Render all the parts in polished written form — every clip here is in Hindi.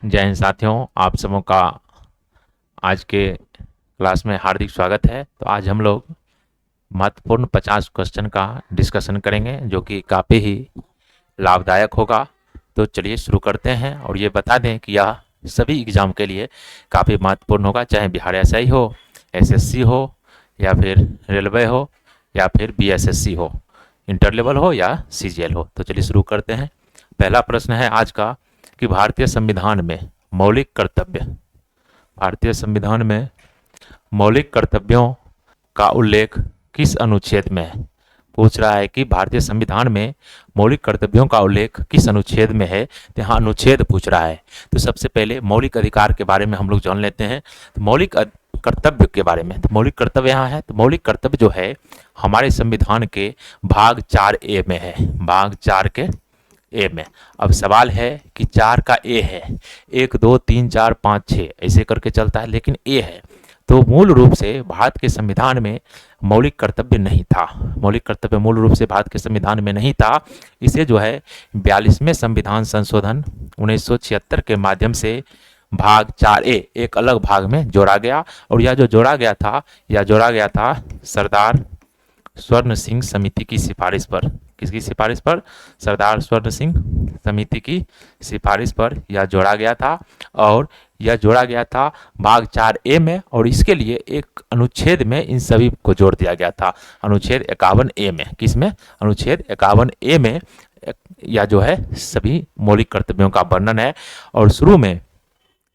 जय हिंद साथियों, आप सबों का आज के क्लास में हार्दिक स्वागत है। तो आज हम लोग महत्वपूर्ण 50 क्वेश्चन का डिस्कशन करेंगे जो कि काफ़ी ही लाभदायक होगा। तो चलिए शुरू करते हैं और ये बता दें कि यह सभी एग्ज़ाम के लिए काफ़ी महत्वपूर्ण होगा, चाहे बिहार एसआई हो, एसएससी हो, या फिर रेलवे हो, या फिर बीएसएससी हो, इंटर लेवल हो या सीजीएल हो। तो चलिए शुरू करते हैं। पहला प्रश्न है आज का कि भारतीय संविधान में मौलिक कर्तव्य, भारतीय संविधान में मौलिक कर्तव्यों का उल्लेख किस अनुच्छेद में है। पूछ रहा है कि भारतीय संविधान में मौलिक कर्तव्यों का उल्लेख किस अनुच्छेद में है। तो यहाँ अनुच्छेद पूछ रहा है। तो सबसे पहले मौलिक अधिकार के बारे में हम लोग जान लेते हैं। तो मौलिक कर्तव्य के बारे में, तो मौलिक कर्तव्य यहाँ है। तो मौलिक कर्तव्य जो है हमारे संविधान के भाग 4A में है, भाग 4 के ए में। अब सवाल है कि 4 का ए है, 1 2 3 4 5 6 ऐसे करके चलता है, लेकिन ए है। तो मूल रूप से भारत के संविधान में मौलिक कर्तव्य नहीं था, मौलिक कर्तव्य मूल रूप से भारत के संविधान में नहीं था। इसे जो है 42वें संविधान संशोधन 1976 के माध्यम से भाग 4A एक अलग भाग में जोड़ा गया। और यह जो जोड़ा गया था सरदार स्वर्ण सिंह समिति की सिफारिश पर। किसकी सिफारिश पर? सरदार स्वर्ण सिंह समिति की सिफारिश पर यह जोड़ा गया था। और यह जोड़ा गया था भाग 4A में, और इसके लिए एक अनुच्छेद में इन सभी को जोड़ दिया गया था, अनुच्छेद 51A में। किसमें? अनुच्छेद 51A में यह जो है सभी मौलिक कर्तव्यों का वर्णन है। और शुरू में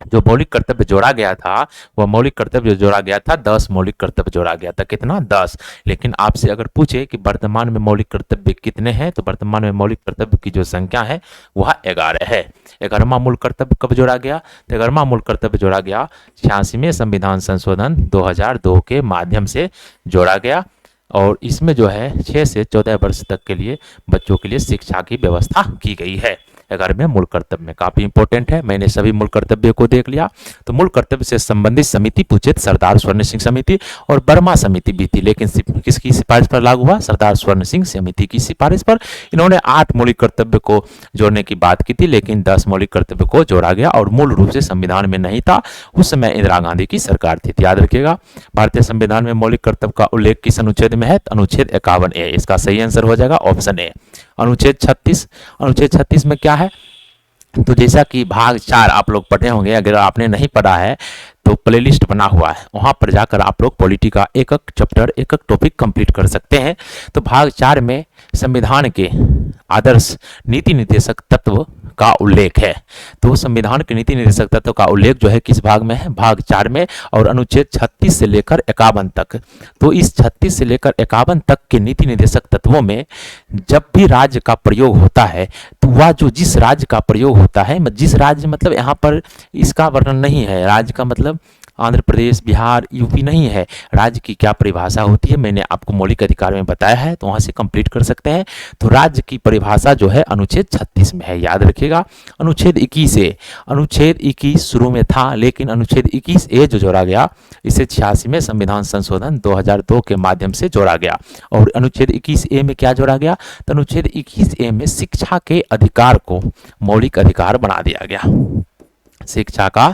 जो मौलिक कर्तव्य जोड़ा गया था, वह मौलिक कर्तव्य जोड़ा गया था 10 मौलिक कर्तव्य जोड़ा गया था। कितना? 10। लेकिन आपसे अगर पूछे कि वर्तमान में मौलिक कर्तव्य कितने हैं, तो वर्तमान में मौलिक कर्तव्य की जो संख्या है वह 11 है। 11वां मूल कर्तव्य कब जोड़ा गया? तो 11वां मूल कर्तव्य जोड़ा गया 86वें संविधान संशोधन 2002 के माध्यम से जोड़ा गया। और इसमें जो है 6 से 14 वर्ष तक के लिए बच्चों के लिए शिक्षा की व्यवस्था की गई है। 11वें मूल कर्तव्य में काफ़ी इंपॉर्टेंट है। मैंने सभी मूल कर्तव्य को देख लिया। तो मूल कर्तव्य से संबंधित समिति पूछे तो सरदार स्वर्ण सिंह समिति और बर्मा समिति भी थी, लेकिन किसकी सिफारिश पर लागू हुआ? सरदार स्वर्ण सिंह समिति की सिफारिश पर। इन्होंने 8 मौलिक कर्तव्य को जोड़ने की बात की थी, लेकिन 10 मौलिक कर्तव्य को जोड़ा गया और मूल रूप से संविधान में नहीं था। उस समय इंदिरा गांधी की सरकार थी। याद रखिएगा, भारतीय संविधान में मौलिक कर्तव्य का उल्लेख किस अनुच्छेद में है? तो अनुच्छेद 51A। इसका सही आंसर हो जाएगा ऑप्शन ए। अनुच्छेद 36, अनुच्छेद 36 में क्या है? तो जैसा कि भाग 4 आप लोग पढ़े होंगे, अगर आपने नहीं पढ़ा है तो प्लेलिस्ट बना हुआ है, वहाँ पर जाकर आप लोग पॉलिटी का एक एक चैप्टर, एक एक टॉपिक कंप्लीट कर सकते हैं। तो भाग 4 में संविधान के आदर्श नीति निर्देशक तत्व का उल्लेख है। तो संविधान के नीति निर्देशक तत्व का उल्लेख जो है किस भाग में है? भाग 4 में। और अनुच्छेद 36 से लेकर 51 तक। तो इस 36 से लेकर 51 तक के नीति निर्देशक तत्वों में जब भी राज्य का प्रयोग होता है, तो वह जो जिस राज्य का प्रयोग होता है, जिस राज्य मतलब यहाँ पर इसका वर्णन नहीं है, राज्य का मतलब आंध्र प्रदेश, बिहार, यूपी नहीं है। राज्य की क्या परिभाषा होती है मैंने आपको मौलिक अधिकार में बताया है, तो वहाँ से कंप्लीट कर सकते हैं। तो राज्य की परिभाषा जो है अनुच्छेद 36 में है। याद रखिएगा। अनुच्छेद 21A, अनुच्छेद 21 शुरू में था, लेकिन अनुच्छेद 21A जो जोड़ा गया, इसे 86वें संविधान संशोधन 2002 के माध्यम से जोड़ा गया। और अनुच्छेद 21A में क्या जोड़ा गया? तो अनुच्छेद 21A में शिक्षा के अधिकार को मौलिक अधिकार बना दिया गया। शिक्षा का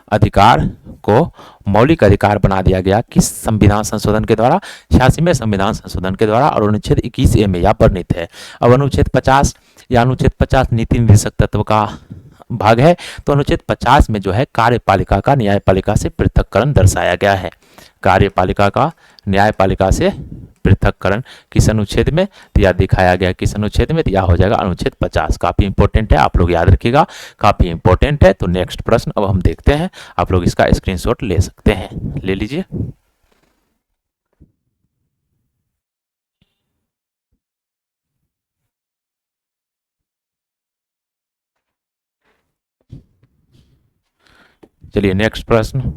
अधिकार को मौलिक अधिकार बना दिया गया। किस संविधान संशोधन के द्वारा? 86वें संविधान संशोधन के द्वारा। और अनुच्छेद 21A में यह वर्णित है। अब अनुच्छेद 50 या अनुच्छेद 50 नीति निर्देशक तत्व का भाग है। तो अनुच्छेद 50 में जो है कार्यपालिका का न्यायपालिका से पृथककरण दर्शाया गया है। कार्यपालिका का न्यायपालिका से पृथककरण किस अनुच्छेद में? तो यह दिखाया गया किस अनुच्छेद में? तो यह हो जाएगा अनुच्छेद 50। काफी इंपॉर्टेंट है, आप लोग याद रखिएगा, काफी इंपॉर्टेंट है। तो नेक्स्ट प्रश्न अब हम देखते हैं। आप लोग इसका स्क्रीनशॉट ले सकते हैं, ले लीजिए। चलिए नेक्स्ट प्रश्न।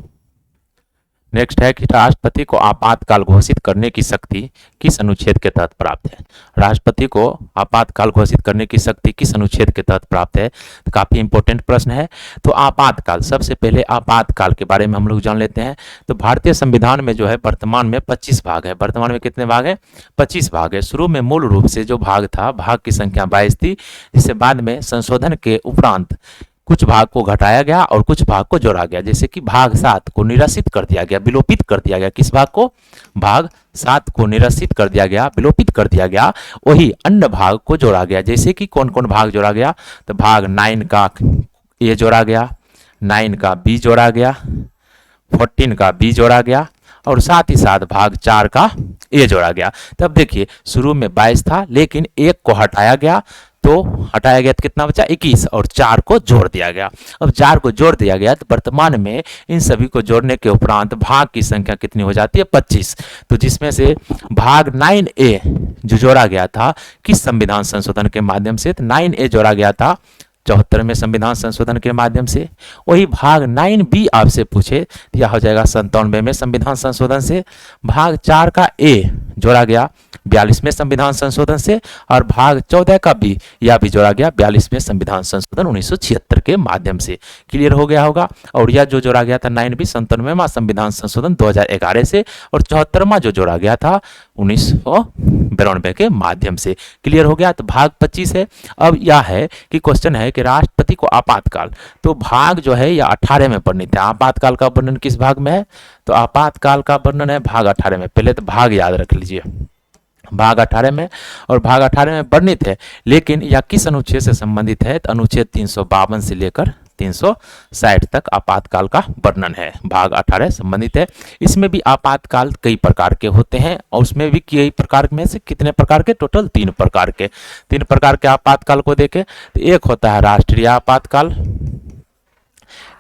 नेक्स्ट है कि राष्ट्रपति को आपातकाल घोषित करने की शक्ति किस अनुच्छेद के तहत प्राप्त है? राष्ट्रपति को आपातकाल घोषित करने की शक्ति किस अनुच्छेद के तहत प्राप्त है? तो काफी इंपॉर्टेंट प्रश्न है। तो आपातकाल, सबसे पहले आपातकाल के बारे में हम लोग जान लेते हैं। तो भारतीय संविधान में जो है वर्तमान में 25 भाग है। वर्तमान में कितने भाग है? 25 भाग है। शुरू में मूल रूप से जो भाग था, भाग की संख्या 22 थी, जिससे बाद में संशोधन के उपरांत कुछ भाग को घटाया गया और कुछ भाग को जोड़ा गया। जैसे कि भाग 7 को निरसित कर दिया गया, विलोपित कर दिया गया। किस भाग को? भाग 7 को निरसित कर दिया गया, विलोपित कर दिया गया। वही अन्य भाग को जोड़ा गया। जैसे कि कौन कौन भाग जोड़ा गया? तो भाग 9 का ए जोड़ा गया, 9 का बी जोड़ा गया, 14 का बी जोड़ा गया और साथ ही साथ भाग 4 का ए जोड़ा गया। तब देखिए शुरू में 22 था, लेकिन एक को हटाया गया, तो हटाया गया तो कितना बचा? 21 और 4 को जोड़ दिया गया। अब 4 को जोड़ दिया गया तो वर्तमान में इन सभी को जोड़ने के उपरांत भाग की संख्या कितनी हो जाती है? 25। तो जिसमें से भाग 9A जो जोड़ा गया था किस संविधान संशोधन के माध्यम से? तो 9A जोड़ा गया था 74वें संविधान संशोधन के माध्यम से। वही भाग 9B आपसे पूछे तो यह हो जाएगा 97वें संविधान संशोधन से। भाग 4 का ए जोड़ा गया 42वें संविधान संशोधन से और भाग 14 का बी यह भी जोड़ा गया 42वें संविधान संशोधन 1976 के माध्यम से। क्लियर हो गया होगा। और यह जो जोड़ा गया था 9B 97वां संविधान संशोधन 2011 से और 74वां जो जोड़ा गया था 1992 के माध्यम से। क्लियर हो गया। तो भाग 25 है। अब यह है कि क्वेश्चन है कि राष्ट्रपति को आपातकाल, तो भाग जो है यह 18 में वर्णित है। आपातकाल का वर्णन किस भाग में है? तो आपातकाल का वर्णन है भाग 18 में। पहले तो भाग याद रख लीजिए, भाग 18 में, और भाग 18 में वर्णित है। लेकिन यह किस अनुच्छेद से संबंधित है? तो अनुच्छेद 352 से लेकर 360 तक आपातकाल का वर्णन है। भाग 18 संबंधित है। इसमें भी आपातकाल कई प्रकार के होते हैं और उसमें भी कई प्रकार में से कितने प्रकार के? टोटल 3 प्रकार के। 3 प्रकार के आपातकाल को देखें तो एक होता है राष्ट्रीय आपातकाल,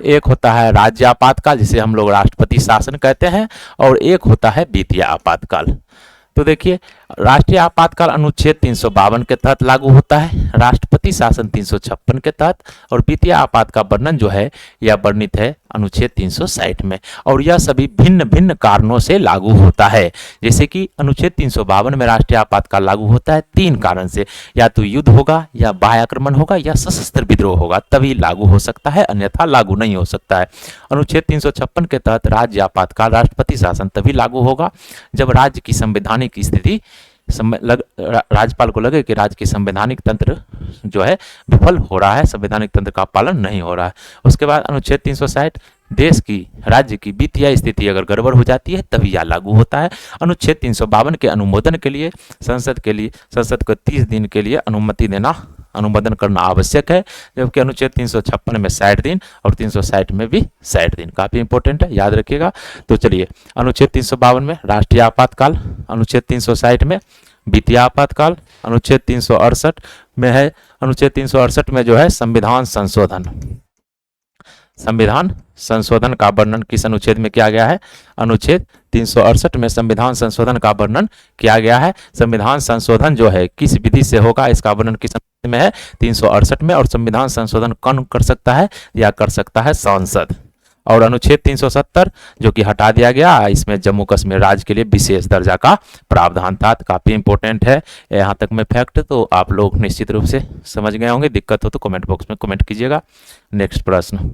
एक होता है राज्य आपातकाल जिसे हम लोग राष्ट्रपति शासन कहते हैं, और एक होता है वित्तीय आपातकाल। तो देखिए राष्ट्रीय आपातकाल अनुच्छेद 352 के तहत लागू होता है, राष्ट्रपति शासन 356 के तहत, और वित्तीय आपात का वर्णन जो है यह वर्णित है अनुच्छेद 360 में। और यह सभी भिन्न भिन्न कारणों से लागू होता है। जैसे कि अनुच्छेद 352 में राष्ट्रीय आपातकाल लागू होता है 3 कारण से, या तो युद्ध होगा, या बाह्य आक्रमण होगा, या सशस्त्र विद्रोह होगा, तभी लागू हो सकता है, अन्यथा लागू नहीं हो सकता है। अनुच्छेद 356 के तहत राज्य आपातकाल राष्ट्रपति शासन तभी लागू होगा जब राज्य की संवैधानिक स्थिति राज्यपाल को लगे कि राज्य की संवैधानिक तंत्र जो है विफल हो रहा है, संवैधानिक तंत्र का पालन नहीं हो रहा है। उसके बाद अनुच्छेद 360 देश की राज्य की वित्तीय स्थिति अगर गड़बड़ हो जाती है तभी यह लागू होता है। अनुच्छेद 352 के अनुमोदन के लिए संसद को 30 दिन के लिए अनुमोदन करना आवश्यक है, जबकि अनुच्छेद 356 में 60 दिन और 360 में भी 60 दिन। काफी इंपॉर्टेंट है, याद रखिएगा। तो चलिए अनुच्छेद 352 में राष्ट्रीय आपातकाल, अनुच्छेद 360 में वित्तीय आपातकाल, अनुच्छेद 368 में है, अनुच्छेद 368 में जो है संविधान संशोधन का वर्णन किस अनुच्छेद में किया गया है? अनुच्छेद 368 में संविधान संशोधन का वर्णन किया गया है। संविधान संशोधन जो है किस विधि से होगा, इसका वर्णन किस अनुच्छेद में है? 368 में। और संविधान संशोधन कौन कर सकता है? या कर सकता है सांसद। और अनुच्छेद 370 जो कि हटा दिया गया, इसमें जम्मू कश्मीर राज्य के लिए विशेष दर्जा का प्रावधान था। काफी इंपॉर्टेंट है। यहाँ तक में फैक्ट तो आप लोग निश्चित रूप से समझ गए होंगे। दिक्कत हो तो कमेंट बॉक्स में कमेंट कीजिएगा। नेक्स्ट प्रश्न,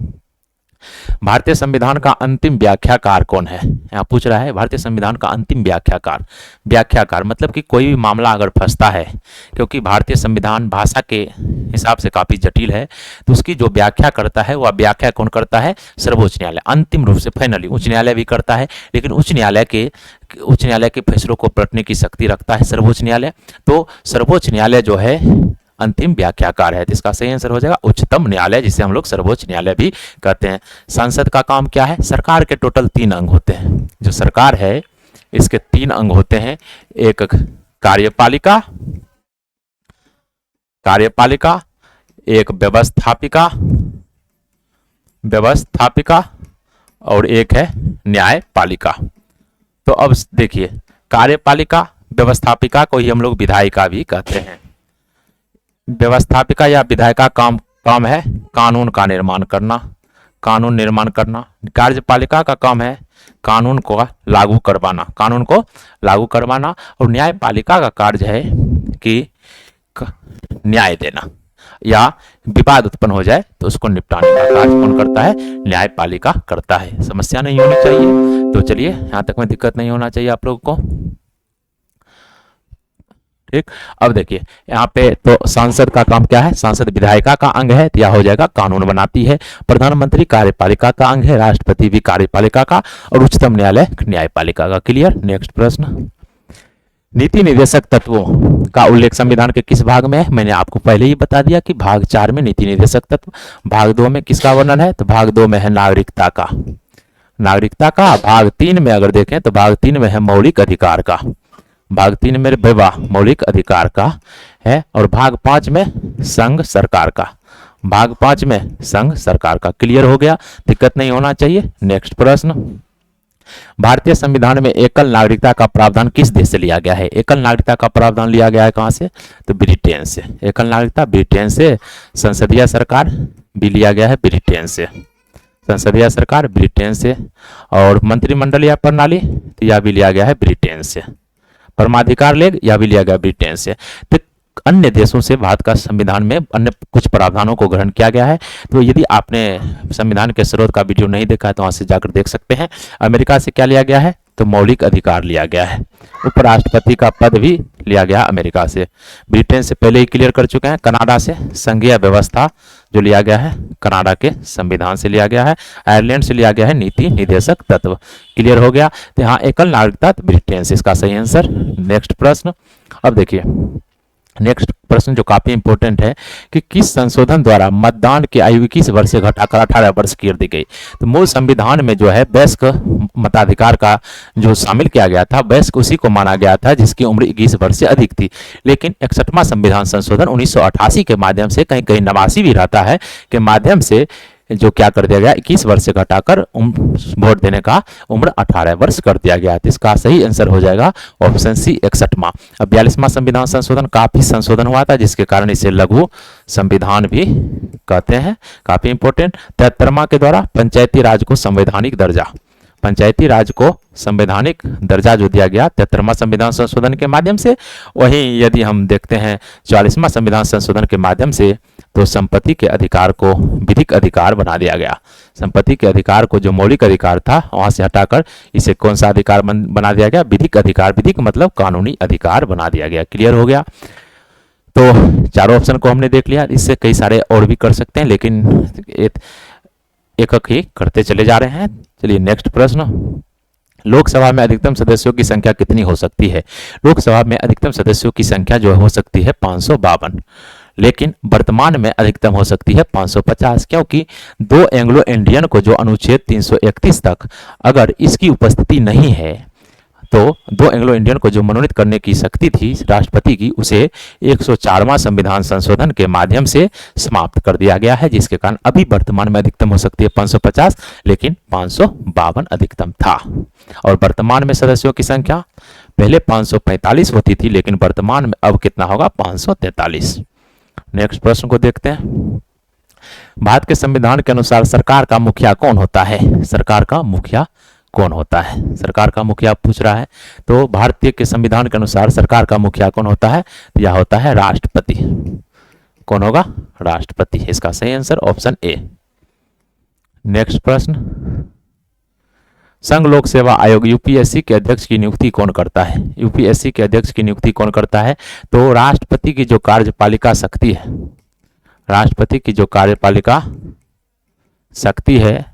भारतीय संविधान का अंतिम व्याख्याकार कौन है? यहाँ पूछ रहा है भारतीय संविधान का अंतिम व्याख्याकार मतलब कि कोई भी मामला अगर फंसता है, क्योंकि भारतीय संविधान भाषा के हिसाब से काफी जटिल है, तो उसकी जो व्याख्या करता है वह व्याख्या कौन करता है? सर्वोच्च न्यायालय। अंतिम रूप से फाइनली उच्च न्यायालय भी करता है, लेकिन उच्च न्यायालय के फैसलों को पलटने की शक्ति रखता है सर्वोच्च न्यायालय। तो सर्वोच्च न्यायालय जो है अंतिम व्याख्याकार है। तो इसका सही आंसर हो जाएगा उच्चतम न्यायालय, जिसे हम लोग सर्वोच्च न्यायालय भी कहते हैं। संसद का काम क्या है? सरकार के टोटल 3 अंग होते हैं। जो सरकार है इसके 3 अंग होते हैं, एक कार्यपालिका, एक व्यवस्थापिका और एक है न्यायपालिका। तो अब देखिए कार्यपालिका व्यवस्थापिका को ही हम लोग विधायिका भी कहते हैं। व्यवस्थापिका या विधायिका काम है कानून निर्माण करना। कार्यपालिका का काम है कानून को लागू करवाना, और न्यायपालिका का कार्य है कि न्याय देना, या विवाद उत्पन्न हो जाए तो उसको निपटाने का कार्य कौन करता है? न्यायपालिका करता है। समस्या नहीं होनी चाहिए। तो चलिए यहाँ तक में दिक्कत नहीं होना चाहिए आप लोगों को। ठीक। अब देखिए यहाँ पे तो सांसद का काम क्या है, सांसद विधायिका का अंग है, तो यह हो जाएगा कानून बनाती है। प्रधानमंत्री कार्यपालिका का अंग है, राष्ट्रपति भी कार्यपालिका का, और उच्चतम न्यायालय न्यायपालिका का। क्लियर। नेक्स्ट प्रश्न, नीति निर्देशक तत्वों का उल्लेख संविधान के किस भाग में है? मैंने आपको पहले ही बता दिया कि भाग 4 में नीति निर्देशक तत्व। भाग 2 में किसका वर्णन है? तो भाग 2 में है नागरिकता का। नागरिकता का। भाग 3 में अगर देखें तो भाग 3 में है मौलिक अधिकार का। भाग 3 में विवाह मौलिक अधिकार का है, और भाग 5 में संघ सरकार का। भाग 5 में संघ सरकार का। क्लियर हो गया, दिक्कत नहीं होना चाहिए। नेक्स्ट प्रश्न, भारतीय संविधान में एकल नागरिकता का प्रावधान किस देश से लिया गया है? एकल नागरिकता का प्रावधान लिया गया है कहां से? तो ब्रिटेन से। एकल नागरिकता ब्रिटेन से। संसदीय सरकार भी लिया गया है ब्रिटेन से। संसदीय सरकार ब्रिटेन से। और मंत्रिमंडलीय प्रणाली तो यह भी लिया गया है ब्रिटेन से। परमाधिकार लेख यह भी लिया गया ब्रिटेन से। तो अन्य देशों से भारत का संविधान में अन्य कुछ प्रावधानों को ग्रहण किया गया है। तो यदि आपने संविधान के स्रोत का वीडियो नहीं देखा है तो वहां से जाकर देख सकते हैं। अमेरिका से क्या लिया गया है? तो मौलिक अधिकार लिया गया है। उपराष्ट्रपति का पद भी लिया गया अमेरिका से। ब्रिटेन से पहले ही क्लियर कर चुके हैं। कनाडा से संघीय व्यवस्था जो लिया गया है कनाडा के संविधान से लिया गया है। आयरलैंड से लिया गया है नीति निर्देशक तत्व। क्लियर हो गया। तो यहाँ एकल नागरिकता ब्रिटेन से, इसका सही आंसर। नेक्स्ट प्रश्न, अब देखिए नेक्स्ट प्रश्न जो काफी इंपॉर्टेंट है कि किस संशोधन द्वारा मतदान की आयु 21 वर्ष से घटाकर 18 वर्ष कर दी गई? तो मूल संविधान में जो है वयस्क मताधिकार का जो शामिल किया गया था, वयस्क उसी को माना गया था जिसकी उम्र 21 वर्ष से अधिक थी। लेकिन 61वां संविधान संशोधन 1988 के माध्यम से, कहीं कहीं 89 भी रहता है, के माध्यम से जो क्या कर दिया गया, 21 वर्ष से घटाकर वोट देने का उम्र 18 वर्ष कर दिया गया। तो इसका सही आंसर हो जाएगा ऑप्शन सी 61वां। अब 42वां संविधान संशोधन काफी संशोधन हुआ था जिसके कारण इसे लघु संविधान भी कहते हैं। काफी इंपॉर्टेंट। 73वां के द्वारा पंचायती राज को संवैधानिक दर्जा, पंचायती राज को संवैधानिक दर्जा जो दिया गया 73वां संविधान संशोधन के माध्यम से। वहीं यदि हम देखते हैं 44वां संविधान संशोधन के माध्यम से, तो संपत्ति के अधिकार को विधिक अधिकार बना दिया गया। संपत्ति के अधिकार को जो मौलिक अधिकार था वहां से हटाकर इसे कौन सा अधिकार बना दिया गया? विधिक अधिकार। विधिक मतलब कानूनी अधिकार बना दिया गया। क्लियर हो गया। तो चारों ऑप्शन को हमने देख लिया। इससे कई सारे और भी कर सकते हैं, लेकिन एक एक ही करते चले जा रहे हैं। चलिए नेक्स्ट प्रश्न, लोकसभा में अधिकतम सदस्यों की संख्या कितनी हो सकती है? लोकसभा में अधिकतम सदस्यों की संख्या जो हो सकती है 552, लेकिन वर्तमान में अधिकतम हो सकती है 550, क्योंकि दो एंग्लो इंडियन को जो अनुच्छेद 331 तक अगर इसकी उपस्थिति नहीं है, तो दो एंग्लो इंडियन को जो मनोनीत करने की शक्ति थी राष्ट्रपति की, उसे 104वां संविधान संशोधन के माध्यम से समाप्त कर दिया गया है, जिसके कारण अभी वर्तमान में अधिकतम हो सकती है 550, लेकिन 552 अधिकतम था। और वर्तमान में सदस्यों की संख्या पहले 545 होती थी, लेकिन वर्तमान में अब कितना होगा? 543। नेक्स्ट प्रश्न को देखते हैं। भारत के संविधान के अनुसार सरकार का मुखिया कौन होता है? सरकार का मुखिया कौन होता है? सरकार का मुखिया पूछ रहा है। तो भारतीय के संविधान के अनुसार सरकार का मुखिया कौन होता है? तो यह होता है राष्ट्रपति। कौन होगा? राष्ट्रपति। इसका सही आंसर ऑप्शन ए। नेक्स्ट प्रश्न, संघ लोक सेवा आयोग यूपीएससी के अध्यक्ष की नियुक्ति कौन करता है? यूपीएससी के अध्यक्ष की नियुक्ति कौन करता है? तो राष्ट्रपति की जो कार्यपालिका शक्ति है, राष्ट्रपति की जो कार्यपालिका शक्ति है,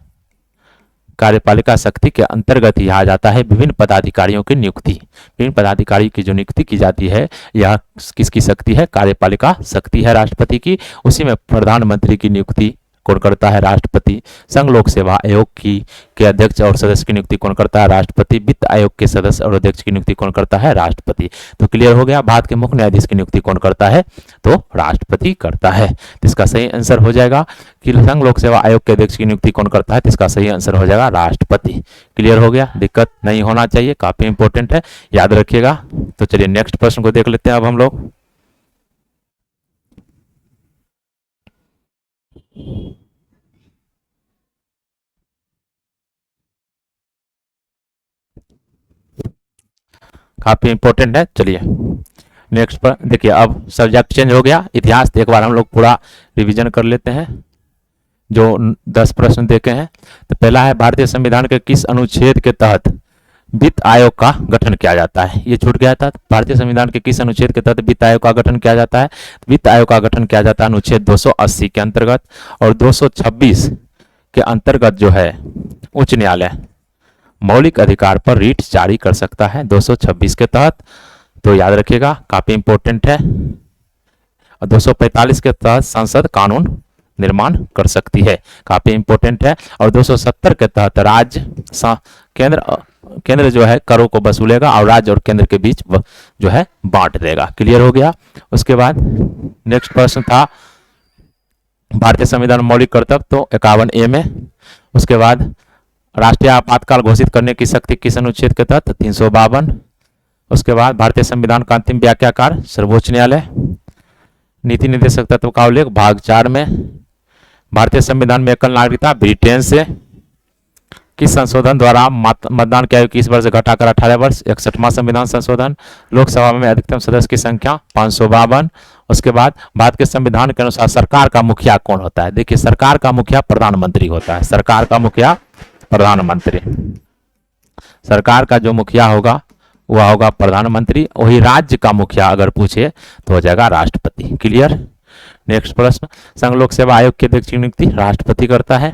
कार्यपालिका शक्ति के अंतर्गत यह आ जाता है विभिन्न पदाधिकारियों की नियुक्ति। विभिन्न पदाधिकारी की जो नियुक्ति की जाती है, यह किसकी शक्ति है? कार्यपालिका शक्ति है राष्ट्रपति की। उसी में प्रधानमंत्री की नियुक्ति कौन करता है? राष्ट्रपति। संघ लोक सेवा आयोग की के अध्यक्ष और सदस्य की नियुक्ति कौन करता है? राष्ट्रपति। वित्त आयोग के सदस्य और अध्यक्ष की नियुक्ति कौन करता है? राष्ट्रपति। तो क्लियर हो गया। भारत के मुख्य न्यायाधीश की नियुक्ति कौन करता है? तो राष्ट्रपति करता है। तो इसका सही आंसर हो जाएगा कि संघ लोक सेवा आयोग के अध्यक्ष की नियुक्ति कौन करता है? तो इसका सही आंसर हो जाएगा राष्ट्रपति। क्लियर हो गया, दिक्कत नहीं होना चाहिए, काफी इंपॉर्टेंट है, याद रखिएगा। तो चलिए नेक्स्ट प्रश्न को देख लेते हैं अब हम लोग। काफी इंपॉर्टेंट है। चलिए नेक्स्ट पर देखिए, अब सब्जेक्ट चेंज हो गया। इतिहास एक बार हम लोग पूरा रिवीजन कर लेते हैं जो 10 प्रश्न देखे हैं। तो पहला है, भारतीय संविधान के किस अनुच्छेद के तहत वित्त आयोग का गठन किया जाता है? ये छूट गया था। भारतीय संविधान के किस अनुच्छेद के तहत वित्त आयोग का गठन किया जाता है? वित्त आयोग का गठन किया जाता है अनुच्छेद 280 के अंतर्गत, और 226 के अंतर्गत जो है उच्च न्यायालय मौलिक अधिकार पर रीट जारी कर सकता है 226 के तहत। तो याद रखिएगा, काफी इंपॉर्टेंट है। और 245 के तहत संसद कानून निर्माण कर सकती है, काफी इंपॉर्टेंट है। और 270 के तहत राज्य केंद्र जो है करों को वसूलेगा और राज्य और केंद्र के बीच जो है बांट देगा। क्लियर हो गया। उसके बाद नेक्स्ट प्रश्न था भारतीय संविधान मौलिक कर्तव्य, तो 51A में। उसके बाद राष्ट्रीय आपातकाल घोषित करने की शक्ति किस अनुच्छेद के तहत? 352। उसके बाद भारतीय संविधान का अंतिम व्याख्याकार सर्वोच्च न्यायालय। नीति निर्देशक तत्व का उल्लेख भाग 4 में। भारतीय संविधान में एकल नागरिकता ब्रिटेन से। किस संशोधन द्वारा मतदान की आयु 21 वर्ष घटाकर 18 वर्ष? 61वां संविधान संशोधन। लोकसभा में अधिकतम सदस्य की संख्या 552। उसके बाद भारत के संविधान के अनुसार सरकार का मुखिया कौन होता है? देखिए, सरकार का मुखिया प्रधानमंत्री होता है। सरकार का मुखिया प्रधानमंत्री। सरकार का जो मुखिया होगा वह होगा प्रधानमंत्री। वही राज्य का मुखिया अगर पूछे तो हो जाएगा राष्ट्रपति। क्लियर। नेक्स्ट प्रश्न, संघ लोक सेवा आयोग की अध्यक्ष की नियुक्ति राष्ट्रपति करता है।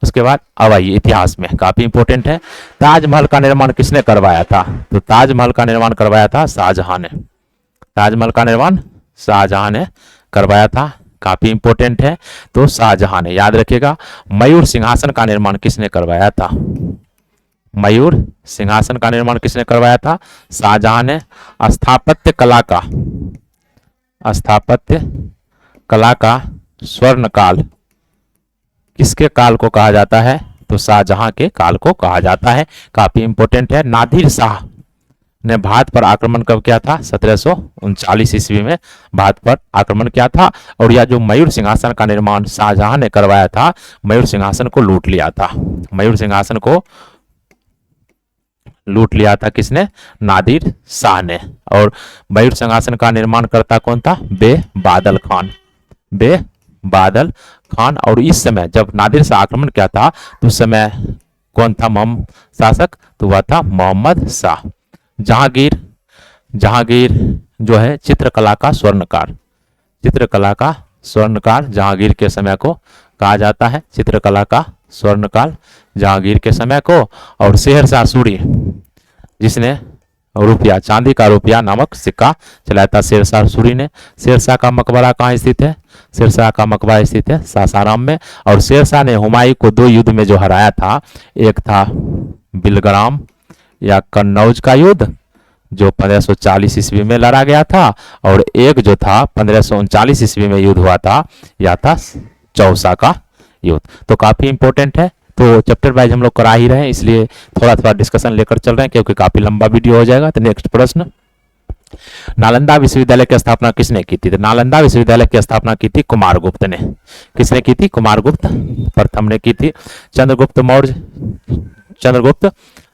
उसके बाद अब आइए इतिहास में, काफी इंपॉर्टेंट है। ताजमहल का निर्माण किसने करवाया था? तो ताजमहल का निर्माण करवाया था शाहजहां ने। ताजमहल का निर्माण शाहजहां ने करवाया था, काफी इंपॉर्टेंट है। तो शाहजहां ने, याद रखिएगा। मयूर सिंहासन का निर्माण किसने करवाया था? मयूर सिंहासन का निर्माण किसने करवाया था? शाहजहां ने। स्थापत्य कला का स्वर्ण काल किसके काल को कहा जाता है? तो शाहजहां के काल को कहा जाता है, काफी इंपॉर्टेंट है। नादिर शाह ने भारत पर आक्रमण कब किया था? 1739 ईस्वी में भारत पर आक्रमण किया था। और यह जो मयूर सिंहासन का निर्माण शाहजहां ने करवाया था, मयूर सिंहासन को लूट लिया था। मयूर सिंहासन को लूट लिया था किसने? नादिर शाह ने। और मयूर सिंहासन का निर्माण करता कौन था? बेबादल खान। बेबादल खान। और इस समय जब नादिर शाह आक्रमण किया था तो उस समय कौन था मोहम्मद शासक? तो वह था मोहम्मद शाह। जहांगीर जो है चित्रकला का स्वर्णकार। चित्रकला का स्वर्णकार जहांगीर के समय को कहा जाता है। चित्रकला का स्वर्णकाल जहांगीर के समय को। और शेरशाह सूरी जिसने रुपया, चांदी का रुपया नामक सिक्का चलाया था, शेरशाह सूरी ने। शेरशाह का मकबरा कहाँ स्थित है? शेरशाह का मकबरा स्थित है सासाराम में। और शेरशाह ने हुमायूं को 2 युद्ध में जो हराया था, एक था बिलग्राम या कन्नौज का युद्ध जो 1540 ईस्वी में लड़ा गया था, और एक जो था 1539 ईस्वी में युद्ध हुआ था, यह था चौसा का युद्ध। तो काफी इंपॉर्टेंट है। तो चैप्टर वाइज हम लोग करा ही रहे हैं, इसलिए थोड़ा थोड़ा डिस्कशन लेकर चल रहे हैं क्योंकि काफी लंबा वीडियो हो जाएगा। तो नेक्स्ट प्रश्न, नालंदा विश्वविद्यालय की स्थापना किसने की थी? तो नालंदा विश्वविद्यालय की स्थापना की थी कुमारगुप्त ने। किसने की थी? कुमारगुप्त प्रथम ने की थी। चंद्रगुप्त मौर्य, चंद्रगुप्त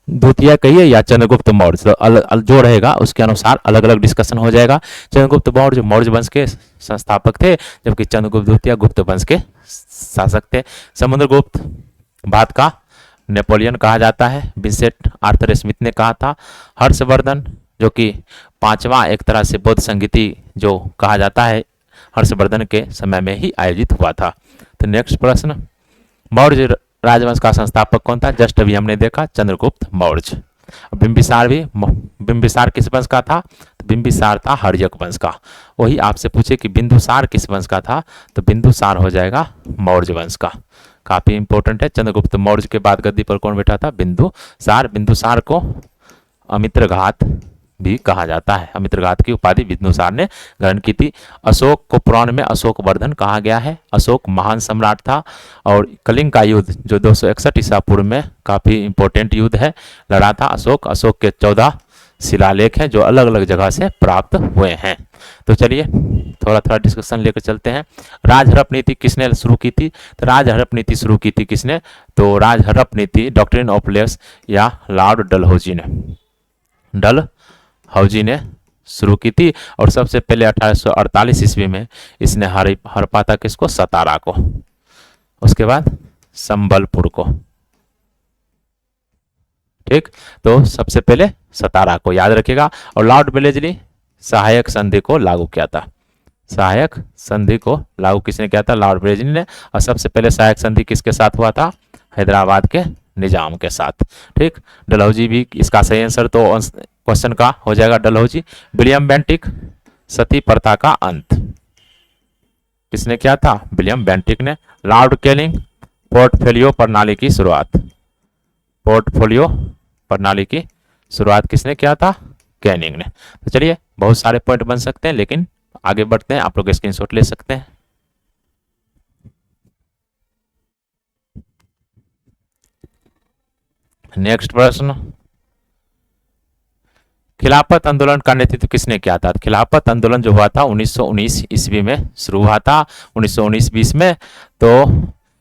द्वितीय कहिए या चंद्रगुप्त मौर्य, तो जो रहेगा उसके अनुसार अलग अलग डिस्कशन हो जाएगा। चंद्रगुप्त मौर्य मौर्य वंश के संस्थापक थे, जबकि चंद्रगुप्त द्वितीय गुप्त वंश के शासक थे। समुद्रगुप्त भारत का नेपोलियन कहा जाता है, विंसेंट आर्थर स्मिथ ने कहा था। हर्षवर्धन जो कि 5वां एक तरह से बौद्ध संगीति जो कहा जाता है, हर्षवर्धन के समय में ही आयोजित हुआ था। तो नेक्स्ट प्रश्न, मौर्य राजवंश का संस्थापक कौन था? जस्ट अभी हमने देखा चंद्रगुप्त मौर्य। बिंबिसार किस वंश का था? तो बिंबिसार था हर्यक वंश का। वही आपसे पूछे कि बिंदुसार किस वंश का था, तो बिंदुसार हो जाएगा मौर्य वंश का। काफी इंपॉर्टेंट है। चंद्रगुप्त मौर्य के बाद गद्दी पर कौन बैठा था? बिंदुसार। बिंदुसार को अमित्रघात भी कहा जाता है। अमित्रघात की उपाधि बिंदुसार ने ग्रहण की थी। अशोक को पुराण में अशोक वर्धन कहा गया है। अशोक महान सम्राट था। और कलिंग का युद्ध जो 261 ईसा पूर्व में काफी इंपॉर्टेंट युद्ध है, लड़ा था अशोक। अशोक के 14 शिलालेख हैं जो अलग अलग जगह से प्राप्त हुए हैं। तो चलिए थोड़ा थोड़ा डिस्कशन लेकर चलते हैं। राजहड़प नीति किसने शुरू की थी? तो राजहड़प नीति शुरू की थी किसने? तो राजहड़प नीति डॉक्ट्रिन ऑफ लेस या लॉर्ड डलहौजी ने शुरू की थी। और सबसे पहले 1848 ईस्वी में इसने हड़पा था किसको? सतारा को। उसके बाद संबलपुर को। ठीक, तो सबसे पहले सतारा को याद रखिएगा। और लॉर्ड वेलेस्ली सहायक संधि को लागू किया था। सहायक संधि को लागू किसने किया था? लॉर्ड वेलेस्ली ने। और सबसे पहले सहायक संधि किसके साथ हुआ था? हैदराबाद के निजाम के साथ। ठीक, डलहौजी भी इसका सही आंसर तो क्वेश्चन का हो जाएगा डलहौजी। विलियम बेंटिक सती प्रथा का अंत किसने किया था? विलियम बेंटिक ने। लॉर्ड कैनिंग पोर्टफोलियो प्रणाली की शुरुआत। पोर्टफोलियो प्रणाली की शुरुआत किसने किया था? कैनिंग ने। तो चलिए, बहुत सारे पॉइंट बन सकते हैं, लेकिन आगे बढ़ते हैं। आप लोग स्क्रीनशॉट ले सकते हैं। नेक्स्ट प्रश्न, खिलाफत आंदोलन का नेतृत्व किसने किया था? खिलाफत आंदोलन जो हुआ था 1919 ईस्वी में शुरू हुआ था, 1919-20 में। तो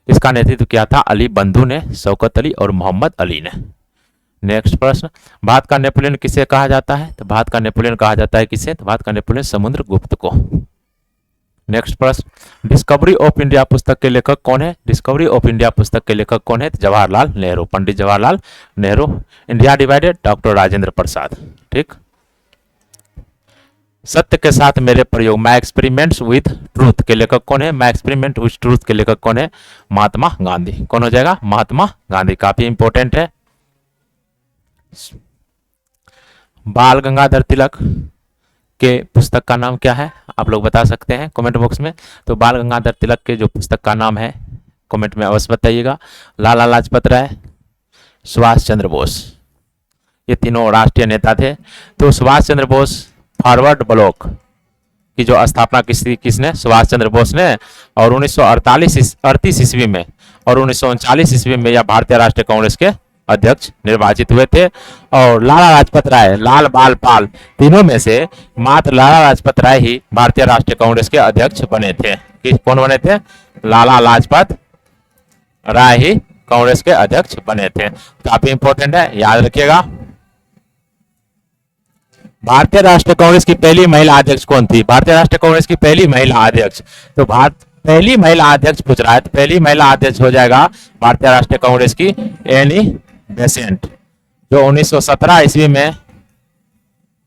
इसका नेतृत्व किया था अली बंधु ने, शौकत अली और मोहम्मद अली ने। नेक्स्ट प्रश्न, भारत का नेपोलियन किसे कहा जाता है? तो भारत का नेपोलियन कहा जाता है किसे? तो भारत का नेपोलियन समुद्रगुप्त को। नेक्स्ट प्रश्न, डिस्कवरी ऑफ इंडिया पुस्तक के लेखक कौन है? डिस्कवरी ऑफ इंडिया पुस्तक के लेखक कौन है? तो Jawaharlal Nehru, Pandit Jawaharlal Nehru. India divided, doctor Rajendra Prasad. ठीक, सत्य के साथ मेरे प्रयोग, माई एक्सपेरिमेंट्स विथ ट्रूथ के लेखक कौन है? माई एक्सपेरिमेंट विथ ट्रूथ के लेखक कौन है? महात्मा गांधी। कौन हो जाएगा? महात्मा गांधी। काफी इंपॉर्टेंट है। बाल गंगाधर तिलक के पुस्तक का नाम क्या है? आप लोग बता सकते हैं कमेंट बॉक्स में। तो बाल गंगाधर तिलक के जो पुस्तक का नाम है कमेंट में अवश्य बताइएगा। लाला लाजपत राय, सुभाष चंद्र बोस, ये तीनों राष्ट्रीय नेता थे। तो सुभाष चंद्र बोस फॉरवर्ड ब्लॉक की जो स्थापना किसने? सुभाष चंद्र बोस ने। और 1938 ईस्वी में और 1939 ईस्वी में यह भारतीय राष्ट्रीय कांग्रेस के अध्यक्ष निर्वाचित हुए थे। और लाला लाजपत राय, लाल बाल पाल, तीनों में से मात्र लाला लाजपत राय ही भारतीय राष्ट्रीय कांग्रेस के अध्यक्ष बने थे। कौन बने थे? लाला लाजपत राय ही कांग्रेस के अध्यक्ष बने थे। काफी इंपॉर्टेंट है, याद रखिएगा। भारतीय राष्ट्रीय कांग्रेस की पहली महिला अध्यक्ष कौन थी? भारतीय राष्ट्रीय कांग्रेस की पहली महिला अध्यक्ष, तो पहली महिला अध्यक्ष पूछ रहा है, तो पहली महिला अध्यक्ष हो जाएगा भारतीय राष्ट्रीय कांग्रेस की एनी बेसेंट, जो 1917 ईस्वी में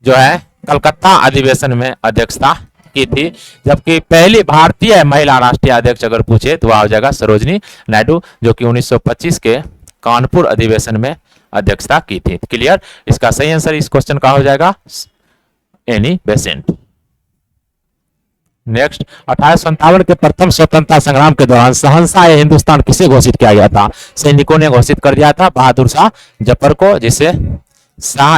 जो है कलकत्ता अधिवेशन में अध्यक्षता की थी। जबकि पहली भारतीय महिला राष्ट्रीय अध्यक्ष अगर पूछे तो वह हो जाएगा सरोजनी नायडू, जो कि 1925 के कानपुर अधिवेशन में अध्यक्षता की थी। क्लियर? इसका सही आंसर इस क्वेश्चन का हो जाएगा एनी बेसेंट। नेक्स्ट, 1857 के प्रथम स्वतंत्रता संग्राम के दौरान शहंशाह हिंदुस्तान किसे घोषित किया गया था? सैनिकों ने घोषित कर दिया था बहादुर शाह जफर को, जिसे शाह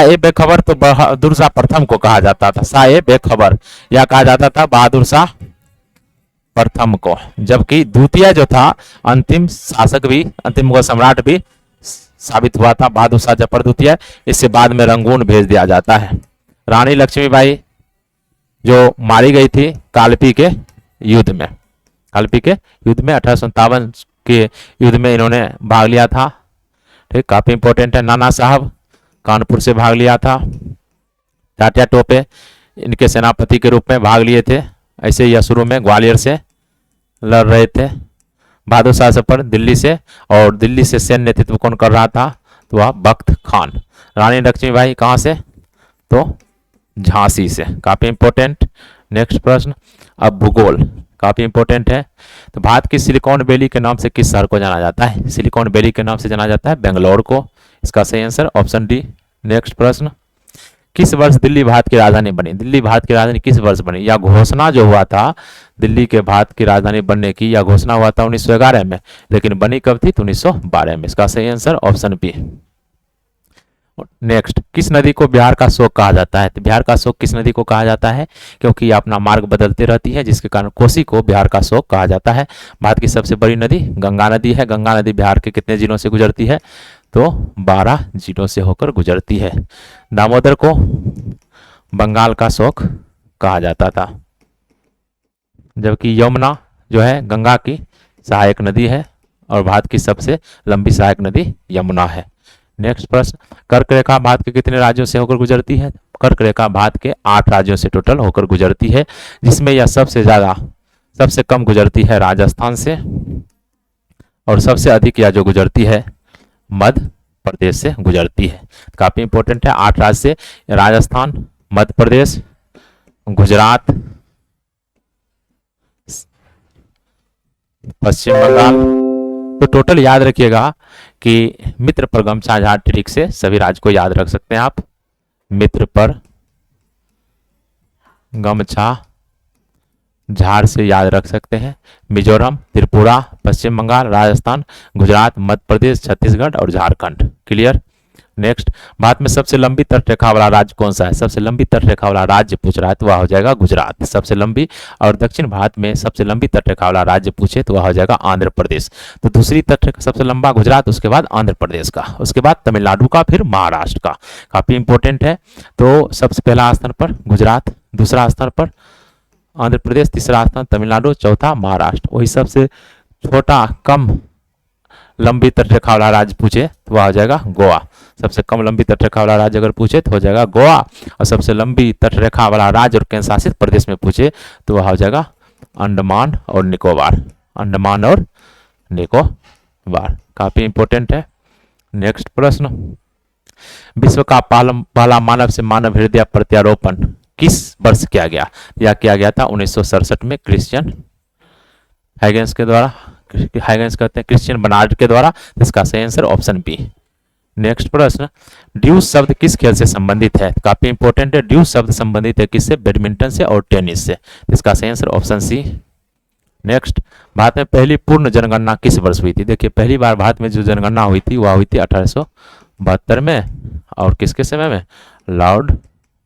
ए बेखबर तो बहादुर शाह प्रथम को कहा जाता था। शाह ए बेखबर या कहा जाता था बहादुर शाह प्रथम को। जबकि द्वितीय जो था अंतिम शासक भी, अंतिम मुगल सम्राट भी साबित हुआ था बहादुर शाह जफर द्वितीय। इससे बाद में रंगून भेज दिया जाता है। रानी लक्ष्मीबाई जो मारी गई थी कालपी के युद्ध में, कालपी के युद्ध में 1857 के युद्ध में इन्होंने भाग लिया था। ठीक, काफी इंपॉर्टेंट है। नाना साहब कानपुर से भाग लिया था। टाटिया टोपे इनके सेनापति के रूप में भाग लिए थे। ऐसे ही शुरू में ग्वालियर से लड़ रहे थे। बहादुर शाह जफर दिल्ली से, और दिल्ली से सैन्य नेतृत्व कौन कर रहा था? तो वह बख्त खान। रानी लक्ष्मीबाई कहाँ से? तो झांसी से। काफी इंपॉर्टेंट। नेक्स्ट प्रश्न, अब भूगोल काफी इंपॉर्टेंट है। तो भारत की सिलिकॉन वैली के नाम से किस शहर को जाना जाता है? सिलिकॉन वैली के नाम से जाना जाता है बेंगलोर को। इसका सही आंसर ऑप्शन डी। नेक्स्ट प्रश्न, किस वर्ष दिल्ली भारत की राजधानी बनी? दिल्ली भारत की राजधानी किस वर्ष बनी? या घोषणा जो हुआ था दिल्ली के भारत की राजधानी बनने की, या घोषणा हुआ था 1911 में, लेकिन बनी कब थी? तो 1912 में। इसका सही आंसर ऑप्शन बी। नेक्स्ट, किस नदी को बिहार का शोक कहा जाता है? तो बिहार का शोक किस नदी को कहा जाता है? क्योंकि ये अपना मार्ग बदलती रहती है, जिसके कारण कोसी को बिहार का शोक कहा जाता है। भारत की सबसे बड़ी नदी गंगा नदी है। गंगा नदी बिहार के कितने जिलों से गुजरती है? तो 12 जिलों से होकर गुजरती है। दामोदर को बंगाल का शोक कहा जाता था। जबकि यमुना जो है गंगा की सहायक नदी है, और भारत की सबसे लंबी सहायक नदी यमुना है। नेक्स्ट प्रश्न, कर्क रेखा भारत के कितने राज्यों से होकर गुजरती है? कर्क रेखा भारत के 8 राज्यों से टोटल होकर गुजरती है, जिसमें यह सबसे कम गुजरती है राजस्थान से, और सबसे अधिक यह जो गुजरती है मध्य प्रदेश से गुजरती है। काफी इंपॉर्टेंट है। 8 राज्य से राजस्थान, मध्य प्रदेश, गुजरात, पश्चिम बंगाल। तो टोटल याद रखिएगा कि मित्र पर गमछा झाड़ ट्रिक से सभी राज्य को याद रख सकते हैं आप। मित्र पर गमछा झाड़ से याद रख सकते हैं मिजोरम, त्रिपुरा, पश्चिम बंगाल, राजस्थान, गुजरात, मध्य प्रदेश, छत्तीसगढ़ और झारखंड। क्लियर। नेक्स्ट, भारत में सबसे लंबी तटरेखा वाला राज्य कौन सा है? सबसे लंबी तटरेखा वाला राज्य पूछ रहा है तो वह हो जाएगा गुजरात, सबसे लंबी। और दक्षिण भारत में सबसे लंबी तटरेखा वाला राज्य पूछे तो वह हो जाएगा आंध्र प्रदेश। तो दूसरी तटरेखा सबसे लंबा गुजरात, उसके बाद आंध्र प्रदेश का, उसके बाद तमिलनाडु का, फिर महाराष्ट्र का। काफी इंपॉर्टेंट है। तो सबसे पहला स्थान पर गुजरात, दूसरा स्थान पर आंध्र प्रदेश, तीसरा स्थान तमिलनाडु, चौथा महाराष्ट्र। वही सबसे छोटा कम लंबी तटरेखा वाला राज्य पूछे तो वह हो जाएगा गोवा। सबसे कम लंबी तटरेखा वाला राज्य अगर पूछे तो हो जाएगा गोवा। और सबसे लंबी तटरेखा वाला राज्य और केंद्र शासित प्रदेश में पूछे तो वह हो जाएगा अंडमान और निकोबार। अंडमान और निकोबार काफी इंपॉर्टेंट है। नेक्स्ट प्रश्न, विश्व का पहला मानव से मानव हृदय प्रत्यारोपण किस वर्ष किया गया? यह किया गया था 1967 में क्रिश्चियन हाइगेंस के द्वारा। हाइगेंस कहते हैं क्रिश्चियन बर्नार्ड के द्वारा। इसका सही आंसर ऑप्शन बी। नेक्स्ट प्रश्न, ड्यूस शब्द किस खेल से संबंधित है? काफी इंपॉर्टेंट है। ड्यूस शब्द संबंधित है किससे? बैडमिंटन से और टेनिस से। इसका सही answer option C. Next, Bharat में पहली पूर्ण जनगणना किस वर्ष हुई थी? देखिए, पहली बार भारत में जो जनगणना हुई थी वह हुई थी 1872 में। और किसके समय में? लॉर्ड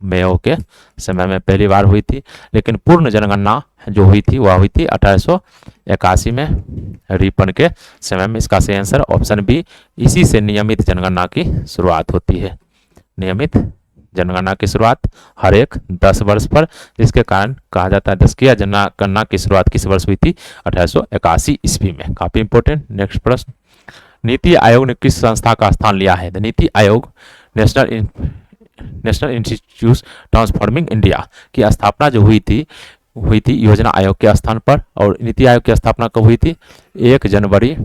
मेयो के समय में पहली बार हुई थी। लेकिन पूर्ण जनगणना जो हुई थी वह हुई थी 1881 में, रिपन के समय में। इसका सही आंसर ऑप्शन बी। इसी से नियमित जनगणना की शुरुआत होती है। नियमित जनगणना की शुरुआत हर एक 10 वर्ष पर, जिसके कारण कहा जाता है 10 की जनगणना की शुरुआत किस वर्ष हुई थी? 1881 ईस्वी में। काफी इंपॉर्टेंट। नेक्स्ट प्रश्न, नीति आयोग ने किस संस्था का स्थान लिया है? NITI Aayog national institute transforming India की स्थापना जो हुई थी योजना आयोग के स्थान पर। और नीति आयोग की स्थापना कब हुई थी? 1 जनवरी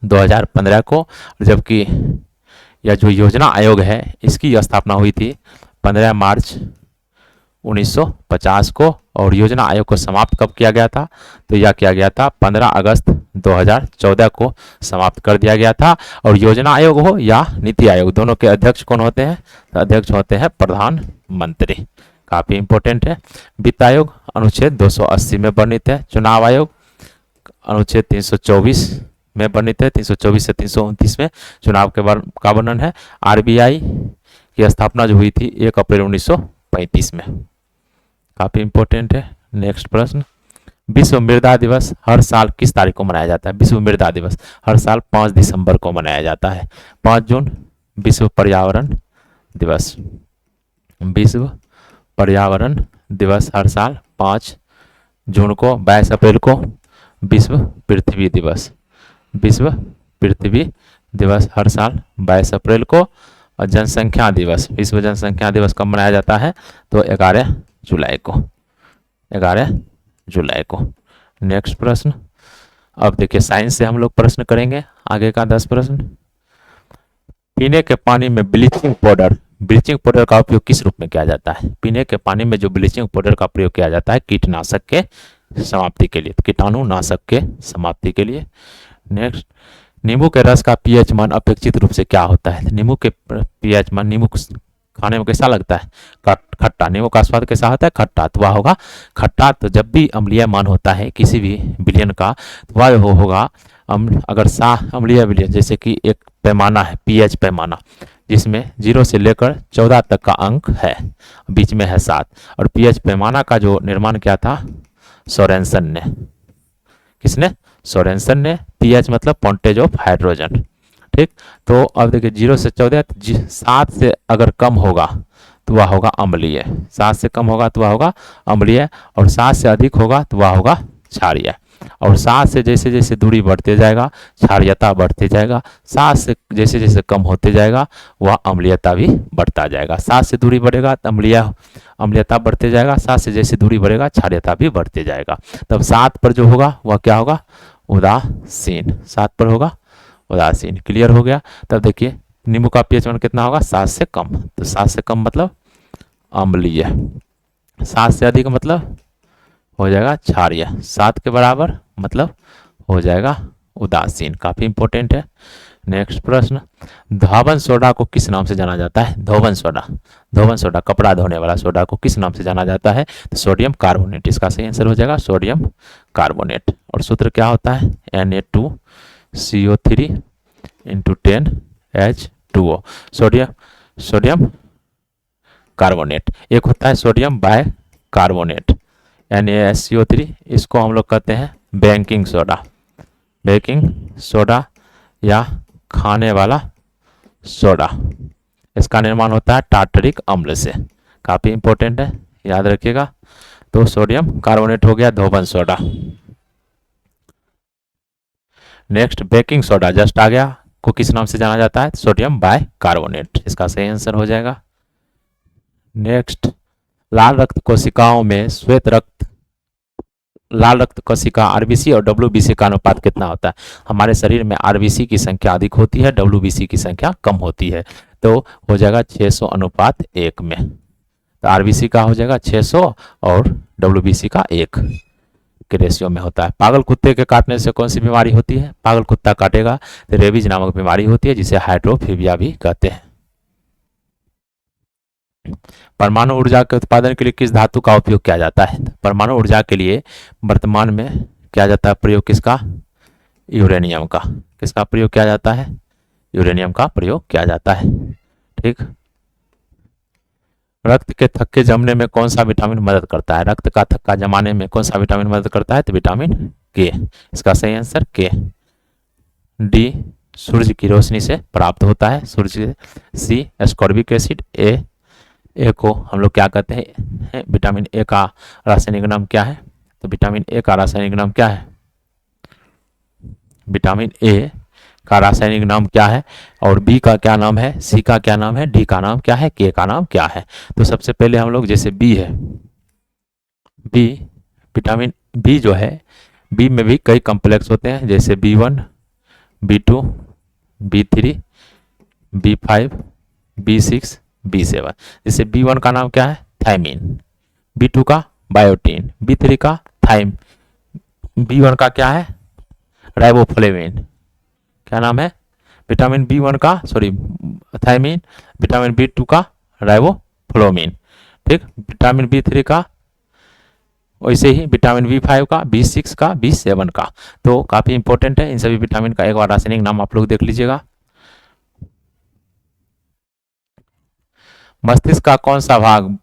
2015 को। जबकि यह जो योजना आयोग है इसकी स्थापना हुई थी 15 मार्च 1950 को। और योजना आयोग को समाप्त कब किया गया था? तो यह किया गया था 15 अगस्त 2014 को समाप्त कर दिया गया था। और योजना आयोग हो या नीति आयोग, दोनों के अध्यक्ष कौन होते हैं? तो अध्यक्ष होते हैं प्रधानमंत्री। काफी इंपॉर्टेंट है। वित्त आयोग अनुच्छेद 280 में वर्णित है। चुनाव आयोग अनुच्छेद 324 में वर्णित है। 324 से 329 में चुनाव के का वर्णन है। आरबीआई की स्थापना जो हुई थी 1 अप्रैल 1935 में। काफी इंपॉर्टेंट है। नेक्स्ट प्रश्न, विश्व मृदा दिवस हर साल किस तारीख को मनाया जाता है? विश्व मृदा दिवस हर साल 5 दिसंबर को मनाया जाता है। 5 जून विश्व पर्यावरण दिवस। विश्व पर्यावरण दिवस हर साल 5 जून को। 22 अप्रैल को विश्व पृथ्वी दिवस। विश्व पृथ्वी दिवस हर साल 22 अप्रैल को। और जनसंख्या दिवस, विश्व जनसंख्या दिवस कब मनाया जाता है? तो 11 जुलाई को। 11 जुलाई को। नेक्स्ट प्रश्न, अब देखिए साइंस से हम लोग प्रश्न करेंगे आगे का 10 प्रश्न। पीने के पानी में ब्लीचिंग पाउडर का उपयोग किस रूप में किया जाता है? पीने के पानी में जो ब्लीचिंग पाउडर का प्रयोग किया जाता है कीटनाशक के समाप्ति के लिए, कीटाणुनाशक के समाप्ति के लिए। नेक्स्ट, नींबू के रस का पीएच मान अपेक्षित रूप से क्या होता है? नींबू के पीएच मान, नींबू खाने में कैसा लगता है? खट्टा। नींबू का स्वाद कैसा होता है? खट्टा। तो वह होगा खट्टा। तो जब भी अम्लीय मान होता है किसी भी विलयन का तो वह होगा अगर अम्लीय विलयन, जैसे कि एक पैमाना है पीएच पैमाना जिसमें 0 से लेकर 14 तक का अंक है, बीच में है 7। और पीएच पैमाना का जो निर्माण किया था सोरेनसन ने। किसने? सोरेनसन ने। पीएच मतलब परसेंटेज ऑफ हाइड्रोजन। ठीक। तो अब देखिए 0 से 14, 7 से अगर कम होगा तो वह होगा अम्लीय। 7 से कम होगा तो वह होगा अम्लीय। और 7 से अधिक होगा तो वह होगा क्षारीय। और 7 से जैसे जैसे दूरी बढ़ते जाएगा क्षारीयता बढ़ते जाएगा। 7 से जैसे जैसे कम होते जाएगा वह अम्लीयता भी बढ़ता जाएगा। 7 से दूरी बढ़ेगा तो अम्लीयता बढ़ते जाएगा। 7 से जैसे दूरी बढ़ेगा क्षारीयता भी बढ़ते जाएगा। तब 7 पर जो होगा वह क्या होगा? उदासीन। 7 पर होगा उदासीन। क्लियर हो गया। तब देखिए नींबू का पीएच मान कितना होगा, 7 से कम। तो 7 से कम मतलब अम्लीय, 7 से अधिक मतलब हो जाएगा क्षारीय, 7 के बराबर मतलब हो जाएगा उदासीन। काफी इंपॉर्टेंट है। नेक्स्ट प्रश्न, धोवन सोडा को किस नाम से जाना जाता है? धोवन सोडा, धोवन सोडा कपड़ा धोने वाला सोडा को किस नाम से जाना जाता है? तो सोडियम कार्बोनेट। इसका सही आंसर हो जाएगा सोडियम कार्बोनेट। और सूत्र क्या होता है? Na2CO3 into 10H2O। Sodium carbonate. एक होता है सोडियम बाय कार्बोनेट NaSCO3, इसको हम लोग कहते हैं बेकिंग सोडा, बेकिंग सोडा या खाने वाला सोडा। इसका निर्माण होता है टार्टरिक अम्ल से। काफी इंपॉर्टेंट है, याद रखिएगा। तो सोडियम कार्बोनेट हो गया धोवन soda. Next baking soda just आ गया, को किस नाम से जाना जाता है? Sodium bicarbonate. इसका सही आंसर हो जाएगा। नेक्स्ट, लाल रक्त कोशिकाओं में श्वेत रक्त, लाल रक्त कोशिका आरबीसी और डब्ल्यूबीसी का अनुपात कितना होता है? हमारे शरीर में आरबीसी की संख्या अधिक होती है, डब्ल्यूबीसी की संख्या कम होती है। तो हो जाएगा 600 अनुपात 1 में। तो आरबीसी का हो जाएगा 600 और डब्ल्यूबीसी का 1 के रेशियो में होता है। पागल कुत्ते के काटने से कौन सी बीमारी होती है? पागल कुत्ता काटेगा तो रेबीज नामक बीमारी होती है, जिसे हाइड्रोफीबिया भी कहते हैं। परमाणु ऊर्जा के उत्पादन के लिए किस धातु का उपयोग किया जाता है? परमाणु ऊर्जा के लिए वर्तमान में किया जाता है प्रयोग किसका? यूरेनियम का। किसका प्रयोग किया जाता है? यूरेनियम का प्रयोग किया जाता है। ठीक। रक्त के थक्के जमने में कौन सा विटामिन मदद करता है? रक्त का थक्का जमाने में कौन सा विटामिन मदद करता है? तो विटामिन के। इसका सही आंसर के। डी सूर्य की रोशनी से प्राप्त होता है, सूर्य। सी एस्कॉर्बिक एसिड। ए को हम लोग क्या कहते हैं? विटामिन ए का रासायनिक नाम क्या है? तो विटामिन ए का रासायनिक नाम क्या है? विटामिन ए का रासायनिक नाम क्या है? और बी का क्या नाम है? सी का क्या नाम है? डी का नाम क्या है? के का नाम क्या है? तो सबसे पहले हम लोग, जैसे बी है, बी विटामिन बी जो है, बी में भी कई कॉम्प्लेक्स होते हैं, जैसे B1, B2, B3, B5, B6, B7। जैसे B1 का नाम क्या है? थायमिन। B2 का बायोटीन। B3 का थाइम। B1 का क्या है? राइबोफ्लेविन। क्या नाम है? विटामिन B1 का थायमिन। विटामिन B2 का राइबोफ्लोविन। ठीक। विटामिन B3 का वैसे ही, विटामिन B5 का, B6 का, B7 का। तो काफी इंपॉर्टेंट है। इन सभी विटामिन का एक बार रासायनिक नाम आप लोग देख लीजिएगा। मस्तिष्क का कौन सा भाग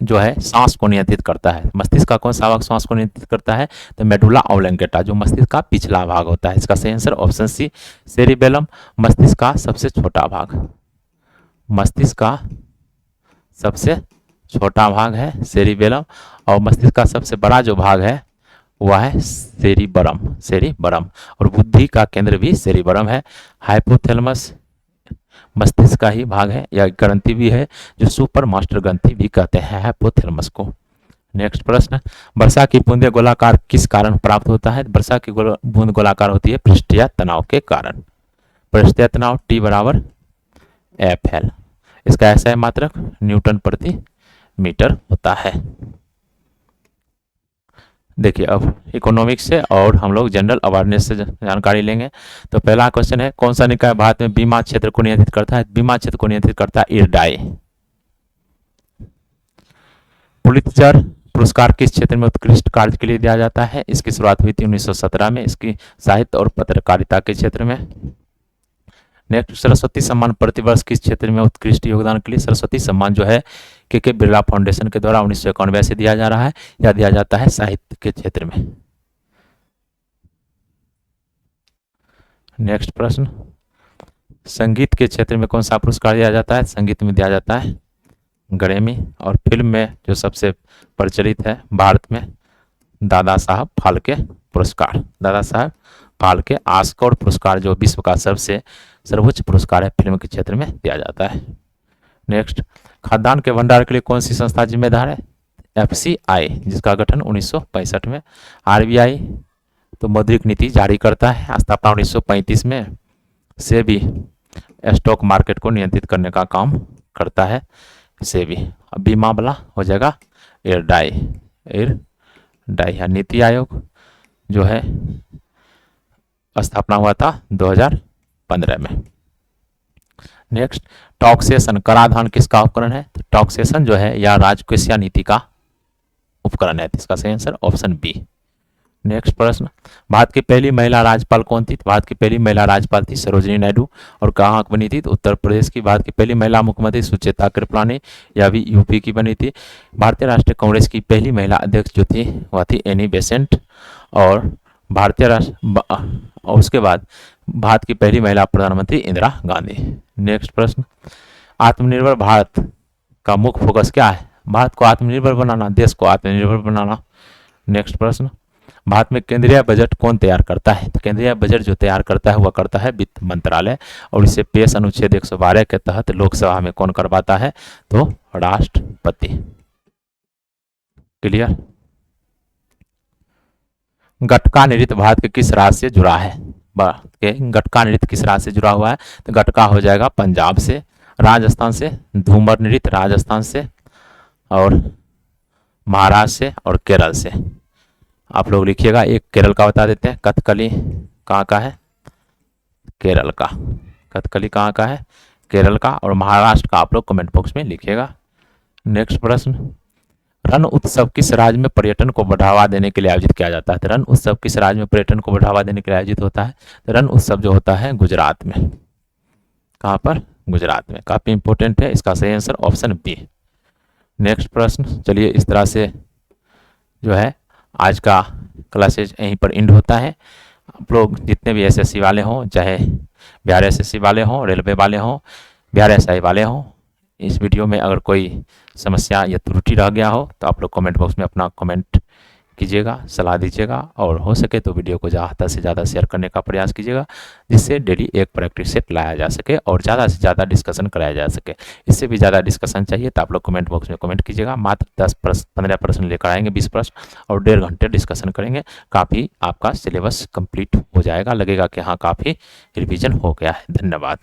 जो है सांस को नियंत्रित करता है? मस्तिष्क का कौन सा भाग सांस को नियंत्रित करता है? तो मेडुला ऑब्लंगेटा, जो मस्तिष्क का पिछला भाग होता है। इसका सही आंसर ऑप्शन सी सेरिबेलम। मस्तिष्क का सबसे छोटा भाग, मस्तिष्क का सबसे छोटा भाग है सेरिबेलम। और मस्तिष्क का सबसे बड़ा जो भाग है वह है सेरिबरम, सेरिबरम। और बुद्धि का केंद्र भी सेरिबरम है। हाइपोथैलेमस मस्तिष्क का ही भाग है, या ग्रंथि भी है, जो सुपर मास्टर ग्रंथि भी कहते हैं हाइपोथैलेमस को। नेक्स्ट प्रश्न, वर्षा की बूंदे गोलाकार किस कारण प्राप्त होता है? वर्षा की बूंद गोलाकार होती है पृष्ठीय तनाव के कारण। पृष्ठीय तनाव T बराबर FL। इसका SI मात्रक न्यूटन प्रति मीटर होता है। देखिए अब इकोनॉमिक्स से और हम लोग जनरल अवेयरनेस से जानकारी लेंगे। तो पहला क्वेश्चन है, कौन सा निकाय भारत में बीमा क्षेत्र को नियंत्रित करता है? बीमा क्षेत्र को नियंत्रित करता है इरडाई। पुलित्जर पुरस्कार किस क्षेत्र में उत्कृष्ट कार्य के लिए दिया जाता है? इसकी शुरुआत हुई थी 1917 में, इसकी साहित्य और पत्रकारिता के क्षेत्र में। नेक्स्ट, सरस्वती सम्मान प्रतिवर्ष किस क्षेत्र में उत्कृष्ट योगदान के लिए? सरस्वती सम्मान जो है के बिरला फाउंडेशन के द्वारा 1991 से दिया जा रहा है, या दिया जाता है साहित्य के क्षेत्र में। नेक्स्ट प्रश्न, संगीत के क्षेत्र में कौन सा पुरस्कार दिया जाता है? संगीत में दिया जाता है ग्रैमी। और फिल्म में जो सबसे प्रचलित है भारत में, दादा साहब फाल्के पुरस्कार। दादा साहब फाल्के ऑस्कर पुरस्कार जो विश्व का सबसे सर्वोच्च पुरस्कार है, फिल्म के क्षेत्र में दिया जाता है। नेक्स्ट, खाद्यान्न के भंडार के लिए कौन सी संस्था जिम्मेदार है? FCI, जिसका गठन 1965 में। RBI तो मौद्रिक नीति जारी करता है, स्थापना 1935 में। सेबी स्टॉक मार्केट को नियंत्रित करने का काम करता है सेबी। अब बीमा वाला हो जाएगा एयरडाई। या नीति आयोग जो है स्थापना हुआ था 2015 में। नेक्स्ट, टॉक्सेशन कराधान किसका उपकरण है? तो टॉक्सेशन जो है या राजकोषीय नीति का उपकरण है। इसका सही आंसर ऑप्शन बी। नेक्स्ट प्रश्न, भारत की पहली महिला राज्यपाल कौन थी? भारत की पहली महिला राज्यपाल थी सरोजिनी नायडू। और कहाँ बनी थी? तो उत्तर प्रदेश की। भारत की पहली महिला मुख्यमंत्री सुचेता कृपलानी, यह भी यूपी की बनी थी। भारतीय राष्ट्रीय कांग्रेस की पहली महिला अध्यक्ष जो थी वह थी एनी बेसेंट। और उसके बाद भारत की पहली महिला प्रधानमंत्री इंदिरा गांधी। नेक्स्ट प्रश्न, आत्मनिर्भर भारत का मुख्य फोकस क्या है? भारत को आत्मनिर्भर बनाना, देश को आत्मनिर्भर बनाना। नेक्स्ट प्रश्न, भारत में केंद्रीय बजट कौन तैयार करता है? तो केंद्रीय बजट जो तैयार करता है वह करता है वित्त मंत्रालय। और इसे पेश अनुच्छेद 112 के तहत लोकसभा में कौन करवाता है? तो राष्ट्रपति। क्लियर। गटका नृत्य भारत के किस राज्य से जुड़ा है? गटका नृत्य किस राज्य से जुड़ा हुआ है? तो गटका हो जाएगा पंजाब से, राजस्थान से, धूमर नृत्य राजस्थान से, और महाराष्ट्र से, और केरल से। आप लोग लिखिएगा, एक केरल का बता देते हैं। कथकली कहाँ का है? केरल का। कथकली कहाँ का है? केरल का। और महाराष्ट्र का आप लोग कमेंट बॉक्स में लिखिएगा। नेक्स्ट प्रश्न, रण उत्सव किस राज्य में पर्यटन को बढ़ावा देने के लिए आयोजित किया जाता है? तो रण उत्सव किस राज्य में पर्यटन को बढ़ावा देने के लिए आयोजित होता है? तो रण उत्सव जो होता है गुजरात में। कहाँ पर? गुजरात में। काफी इंपॉर्टेंट है, इसका सही आंसर ऑप्शन बी। नेक्स्ट प्रश्न, चलिए इस तरह से जो है आज का क्लासेज यहीं पर एंड होता है। आप लोग जितने भी एसएससी वाले हों, चाहे बिहार एसएससी वाले हों, रेलवे वाले हों, बिहार एसआई वाले हों, इस वीडियो में अगर कोई समस्या या त्रुटि रह गया हो तो आप लोग कमेंट बॉक्स में अपना कमेंट कीजिएगा, सलाह दीजिएगा। और हो सके तो वीडियो को ज़्यादा से ज़्यादा शेयर करने का प्रयास कीजिएगा, जिससे डेली एक प्रैक्टिस सेट लाया जा सके और ज़्यादा से ज़्यादा डिस्कशन कराया जा सके। इससे भी ज़्यादा डिस्कशन चाहिए तो आप लोग कमेंट बॉक्स में कमेंट कीजिएगा। मात्र 10-15 प्रश्न लेकर आएंगे, 20 प्रश्न, और 1.5 घंटे डिस्कशन करेंगे। काफ़ी आपका सिलेबस कंप्लीट हो जाएगा, लगेगा कि हाँ काफ़ी रिविजन हो गया है। धन्यवाद।